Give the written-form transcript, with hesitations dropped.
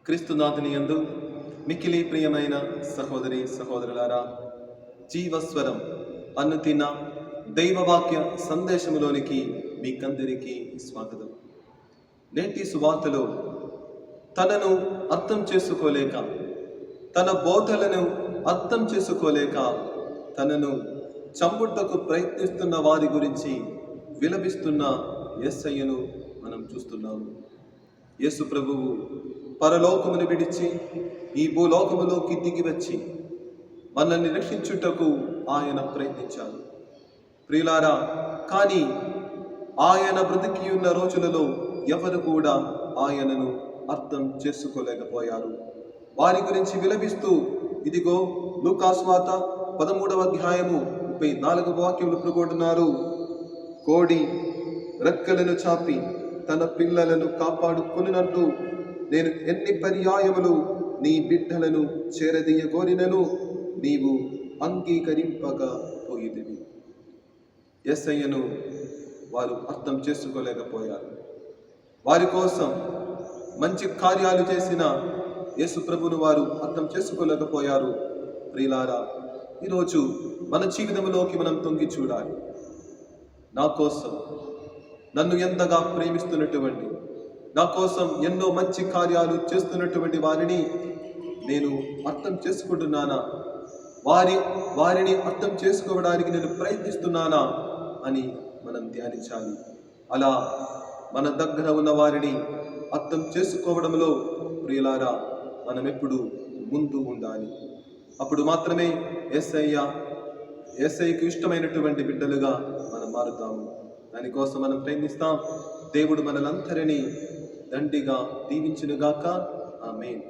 క్రీస్తునాథుని యందు మిక్కిలి ప్రియమైన సహోదరి సహోదరులారా, జీవస్వరం అనుదిన దైవవాక్య సందేశములోనికి మీకందరికీ స్వాగతం. నేటి సువార్తలో తనను అర్థం చేసుకోలేక, తన బోధలను అర్థం చేసుకోలేక తనను చంపుటకు ప్రయత్నిస్తున్న వారి గురించి విలపిస్తున్న యేసయ్యను మనం చూస్తున్నాము. యేసు ప్రభువు పరలోకమును విడిచి ఈ భూలోకములోకి దిగి వచ్చి మనల్ని రక్షించుటకు ఆయన ప్రయత్నించారు. ప్రియులారా, కానీ ఆయన బ్రతికి ఉన్న రోజులలో ఎవరు కూడా ఆయనను అర్థం చేసుకోలేకపోయారు. వారి గురించి విలపిస్తూ ఇదిగో లూకా సువార్త 13వ అధ్యాయము 34వ వాక్యములు ప్రకటిస్తున్నారు. కోడి రెక్కలను చాపి తన పిల్లలను కాపాడుకున్నట్టు నేను ఎన్ని పర్యాయములు నీ బిడ్డలను చేరదీయగోరినను నీవు అంగీకరింపకపోయితివి. యేసయ్యను వారు అర్థం చేసుకోలేకపోయారు. వారి కోసం మంచి కార్యాలు చేసిన యేసు ప్రభును వారు అర్థం చేసుకోలేకపోయారు. ప్రియులారా, ఈరోజు మన జీవితంలోకి మనం తొంగి చూడాలి. నా కోసం నన్ను ఎంతగా ప్రేమిస్తున్నటువంటి, నా కోసం ఎన్నో మంచి కార్యాలు చేస్తున్నటువంటి వారిని నేను అర్థం చేసుకుంటున్నానా? వారిని అర్థం చేసుకోవడానికి నేను ప్రయత్నిస్తున్నానా అని మనం ధ్యానించాలి. అలా మన దగ్గర ఉన్న వారిని అర్థం చేసుకోవడంలో ప్రియులారా మనం ఎప్పుడు ముందు ఉండాలి. అప్పుడు మాత్రమే యేసయ్యకు ఇష్టమైనటువంటి బిడ్డలుగా మనం మారుతాము. దానికోసం మనం ప్రయత్నిస్తాం. దేవుడు మనలందరినీ దండిగా దీవించునుగాక. ఆమేన్.